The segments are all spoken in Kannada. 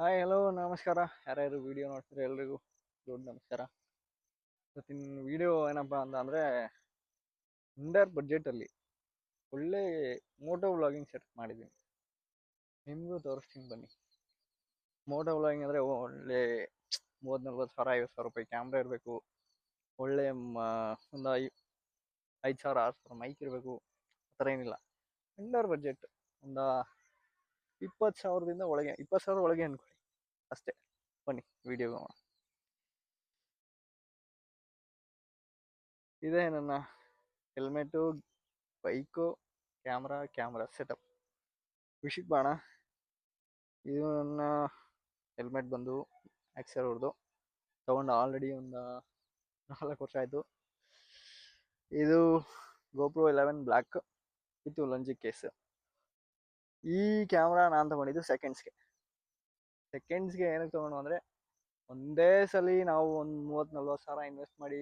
ಹಾಯ್ ಹಲೋ ನಮಸ್ಕಾರ. ಯಾರ್ಯಾರು ವಿಡಿಯೋ ನೋಡ್ತಾರೆ ಎಲ್ರಿಗೂ ದೊಡ್ಡ ನಮಸ್ಕಾರ. ಇವತ್ತಿನ ವಿಡಿಯೋ ಏನಪ್ಪ ಅಂದರೆ ಅಂಡರ್ ಬಡ್ಜೆಟಲ್ಲಿ ಒಳ್ಳೆ ಮೋಟೋ ವ್ಲಾಗಿಂಗ್ ಸೆಟ್ ಮಾಡಿದ್ದೀನಿ. ನಿಮಗೂ ತೋರಿಸ್ತೀನಿ ಬನ್ನಿ. ಮೋಟೋ ವ್ಲಾಗಿಂಗ್ ಅಂದರೆ ಒಳ್ಳೆ 30-40 ಸಾವಿರ 50,000 ರೂಪಾಯಿ ಕ್ಯಾಮ್ರಾ ಇರಬೇಕು. ಒಳ್ಳೆ ಒಂದು 5,000-6,000 ಮೈಕ್ ಇರಬೇಕು. ಆ ಥರ ಏನಿಲ್ಲ, ಅಂಡರ್ ಬಡ್ಜೆಟ್ ಒಂದು 20,000ದಿಂದ ಒಳಗೆ, 20,000 ಒಳಗೆ ಅನ್ಕೊಳ್ಳಿ ಅಷ್ಟೇ. ಬನ್ನಿ ವಿಡಿಯೋ. ಇದೇ ನನ್ನ ಹೆಲ್ಮೆಟು, ಬೈಕು, ಕ್ಯಾಮ್ರಾ ಸೆಟಪ್. ವಿಷಯಕ್ಕೆ ಬಾಣ. ಇದು ನನ್ನ ಹೆಲ್ಮೆಟ್ ಬಂದು ಆಕ್ಸರ್ ಅವ್ರದ್ದು, ತೊಗೊಂಡು ಆಲ್ರೆಡಿ ಒಂದು 4 ವರ್ಷ ಆಯಿತು. ಇದು GoPro 11 ಬ್ಲ್ಯಾಕ್ ವಿತ್ ಲಂಜಿ ಕೇಸ್. ಈ ಕ್ಯಾಮ್ರಾ ನಾನು ತೊಗೊಂಡಿದ್ದು ಸೆಕೆಂಡ್ಸ್ಗೆ ಏನಕ್ಕೆ ತೊಗೊಂಡು ಅಂದರೆ, ಒಂದೇ ಸಲ ನಾವು ಒಂದು 30-40 ಸಾವಿರ ಇನ್ವೆಸ್ಟ್ ಮಾಡಿ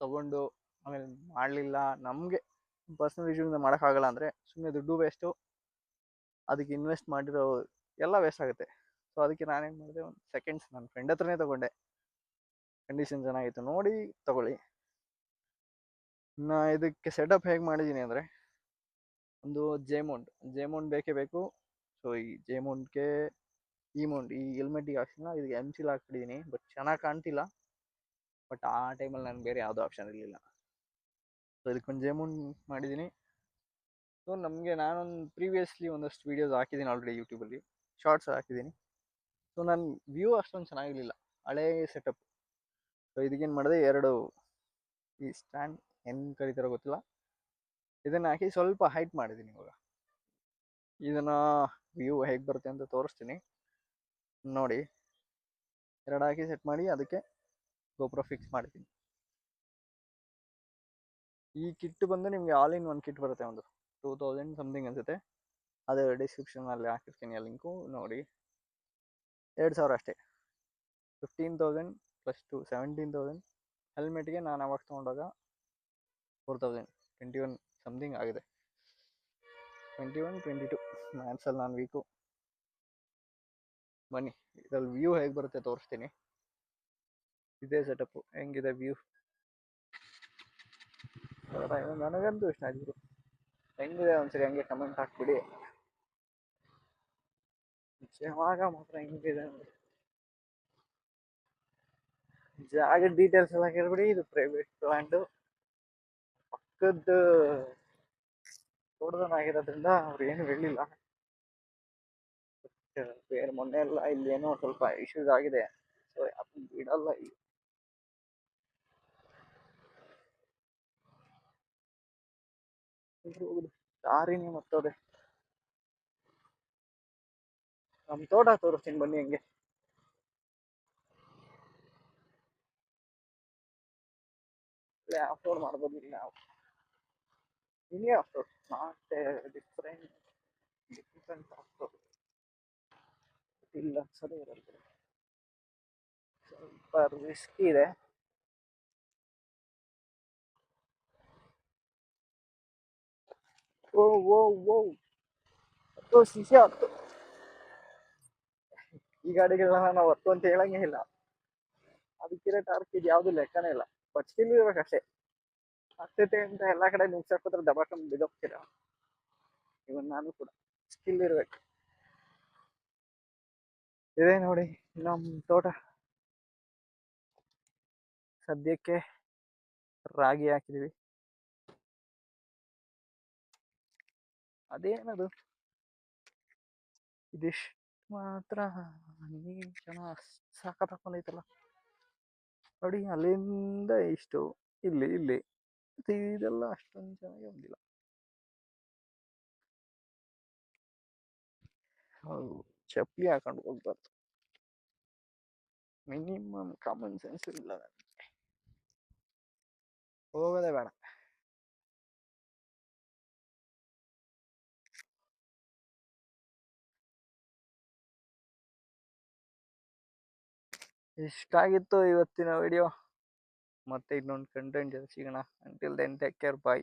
ತೊಗೊಂಡು ಆಮೇಲೆ ಮಾಡಲಿಲ್ಲ, ನಮಗೆ ಪರ್ಸ್ನಲ್ ಇಶ್ಯೂಯಿಂದ ಮಾಡೋಕ್ಕಾಗಲ್ಲ ಅಂದರೆ ಸುಮ್ಮನೆ ದುಡ್ಡು ವೇಸ್ಟು, ಅದಕ್ಕೆ ಇನ್ವೆಸ್ಟ್ ಮಾಡಿರೋ ಎಲ್ಲ ವೇಸ್ಟ್ ಆಗುತ್ತೆ. ಸೊ ಅದಕ್ಕೆ ನಾನೇನು ಮಾಡಿದೆ, ಒಂದು ಸೆಕೆಂಡ್ಸ್ ನನ್ನ ಫ್ರೆಂಡ್ ಹತ್ರನೇ ತೊಗೊಂಡೆ. ಕಂಡೀಷನ್ ಚೆನ್ನಾಗಿತ್ತು, ನೋಡಿ ತೊಗೊಳ್ಳಿ. ಇನ್ನು ಇದಕ್ಕೆ ಸೆಟಪ್ ಹೇಗೆ ಮಾಡಿದ್ದೀನಿ ಅಂದರೆ, ಒಂದು ಜೇಮೌಂಟ್ ಬೇಕೇ ಬೇಕು. ಸೊ ಈ ಜೇಮೌಂಟ್ಗೆ ಈ ಹೆಲ್ಮೆಟಿಗೆ ಹಾಕ್ಸಿಲ್ಲ, ಇದಕ್ಕೆ MCL ಹಾಕ್ಬಿಟ್ಟಿದ್ದೀನಿ. ಬಟ್ ಚೆನ್ನಾಗಿ ಕಾಣ್ತಿಲ್ಲ. ಬಟ್ ಆ ಟೈಮಲ್ಲಿ ನನಗೆ ಬೇರೆ ಯಾವುದೋ ಆಪ್ಷನ್ ಇರಲಿಲ್ಲ. ಸೊ ಇದಕ್ಕೊಂದು ಜೇಮೌಂಟ್ ಮಾಡಿದ್ದೀನಿ. ಸೊ ನಾನೊಂದು ಪ್ರೀವಿಯಸ್ಲಿ ಒಂದಷ್ಟು ವೀಡಿಯೋಸ್ ಹಾಕಿದ್ದೀನಿ ಆಲ್ರೆಡಿ, ಯೂಟ್ಯೂಬಲ್ಲಿ ಶಾರ್ಟ್ಸ್ ಹಾಕಿದ್ದೀನಿ. ಸೊ ನನ್ನ ವ್ಯೂ ಅಷ್ಟೊಂದು ಚೆನ್ನಾಗಿರಲಿಲ್ಲ, ಹಳೇ ಸೆಟಪ್. ಸೊ ಇದಕ್ಕೇನು ಮಾಡಿದೆ, 2 ಈ ಸ್ಟ್ಯಾಂಡ್ ಏನು ಕರೀತಾರೋ ಗೊತ್ತಿಲ್ಲ, ಇದನ್ನು ಹಾಕಿ ಸ್ವಲ್ಪ ಹೈಟ್ ಮಾಡಿದ್ದೀನಿ. ಇವಾಗ ಇದನ್ನು ವ್ಯೂ ಹೇಗೆ ಬರುತ್ತೆ ಅಂತ ತೋರಿಸ್ತೀನಿ ನೋಡಿ. 2 ಹಾಕಿ ಸೆಟ್ ಮಾಡಿ ಅದಕ್ಕೆ GoPro ಫಿಕ್ಸ್ ಮಾಡಿದ್ದೀನಿ. ಈ ಕಿಟ್ ಬಂದು ನಿಮಗೆ ಆಲ್ ಇನ್ 1 ಕಿಟ್ ಬರುತ್ತೆ, ಒಂದು 2000 ಸಮಥಿಂಗ್ ಅನ್ಸುತ್ತೆ. ಅದು ಡಿಸ್ಕ್ರಿಪ್ಷನಲ್ಲಿ ಹಾಕಿರ್ತೀನಿ ಆ ಲಿಂಕು, ನೋಡಿ. 2,000 ಅಷ್ಟೇ. 15,000 + 2 17,000. ಹೆಲ್ಮೆಟ್ಗೆ ನಾನು ಅವಾಗ ತೊಗೊಂಡಾಗ 4,000, 21 ಸಮಥಿಂಗ್ ಆಗಿದೆ. 21, 22 ಮ್ಯಾಥ್ಸಲ್ಲಿ ನಾನು ವೀಕು. ಬನ್ನಿ ಇದರಲ್ಲಿ ವ್ಯೂ ಹೇಗೆ ಬರುತ್ತೆ ತೋರಿಸ್ತೀನಿ. ಇದೇ ಸೆಟಪ್ಪು, ಹೆಂಗಿದೆ ವ್ಯೂ ನನಗಂತೂ ಇಷ್ಟ ಆಯಿತು. ಹೆಂಗಿದೆ ಒಂದ್ಸರಿ ಹಂಗೆ ಕಮೆಂಟ್ ಹಾಕ್ಬಿಡಿ. ಯಾವಾಗ ಮಾತ್ರ ಹೆಂಗಿದೆ ಜಾಗ ಡೀಟೇಲ್ಸ್ ಎಲ್ಲ ಕೇಳ್ಬಿಡಿ. ಇದು ಪ್ರೈವೇಟ್ ಲ್ಯಾಂಡು, ಪಕ್ಕದ ತೋಟದನಾಗಿರೋದ್ರಿಂದ ಅವ್ರು ಏನು ಹೇಳಿಲ್ಲ. ಬೇರೆ ಮೊನ್ನೆ ಎಲ್ಲ ಇಲ್ಲಿ ಏನೋ ಸ್ವಲ್ಪ ಇಶ್ಯೂಸ್ ಆಗಿದೆ, ಸೊ ಅದನ್ನ ಬಿಡಲ್ಲ. ಇಲ್ಲಿ ದಾರಿನೇ ಮತ್ತೋದೆ. ನಮ್ಮ ತೋಟ ತೋರಿಸ್ತೀನಿ ಬನ್ನಿ. ಹೆಂಗೆ ಆಫ್ ರೋಡ್ ಮಾಡ್ಬೋದು ಇಲ್ಲಿ ನಾವು. ಹಿಂಗೆ of road, not different of road ಇಲ್ಲ, ಸರಿ ಇರಲ್ಲ. ಸ್ವಲ್ಪ ರಿಸ್ಕ್ ಇದೆ. ಓ ಓ ಓ ಹತ್ತು ಶಿಷ್ಯ ಹತ್ತು. ಈ ಗಾಡಿಗಳನ್ನ ನಾವು ಹತ್ತು ಅಂತ ಹೇಳಂಗೇ ಇಲ್ಲ, ಅದಕ್ಕಿರೋ ಟಾರ್ಕ್ ಇದು ಯಾವುದು ಲೆಕ್ಕನೇ ಇಲ್ಲ. ಬಟ್ ಸ್ಕಿಲ್ ಇರ್ಬೇಕಷ್ಟೇ. ಆಗ್ತೈತೆ ಅಂತ ಎಲ್ಲ ಕಡೆ ನುಗ್ಸಾಕೋದ್ರೆ ದಬಾಕೊಂಡ್ ಬಿದ್ದೋಗ್ತೀರ. ಇವನ್ ನಾನು ಕೂಡ ಸ್ಕಿಲ್ ಇರ್ಬೇಕು. ಇದೇ ನೋಡಿ ನಮ್ಮ ತೋಟ. ಸದ್ಯಕ್ಕೆ ರಾಗಿ ಹಾಕಿದೀವಿ. ಅದೇನದು ಇದಿಷ್ಟು ಮಾತ್ರ ನೀರು ಚೆನ್ನಾಗಿ ಸಾಕತ್ ಹಾಕೊಂಡೈತಲ್ಲ ನೋಡಿ. ಅಲ್ಲಿಂದ ಇಷ್ಟು ಇಲ್ಲಿ ಇದೆಲ್ಲ ಅಷ್ಟೊಂದು ಚೆನ್ನಾಗಿ ಬಂದಿಲ್ಲ. ಹೌದು, ಚಪ್ಪಲಿ ಹಾಕೊಂಡು ಹೋಗ್ಬಾರ್ದು. ಮಿನಿಮಮ್ ಕಾಮನ್ ಸೆನ್ಸ್ ಇಲ್ಲ ನನಗೆ, ಹೋಗೋದೇ ಬೇಡ. ಇಷ್ಟಾಗಿತ್ತು ಇವತ್ತಿನ ವಿಡಿಯೋ. ಮತ್ತೆ ಇನ್ನೊಂದು ಕಂಟೆಂಟ್ ಜೊತೆ ಸಿಗೋಣ. ಅಂಟಿಲ್ ದೆನ್ ಟೇಕ್ ಕೇರ್, ಬಾಯ್.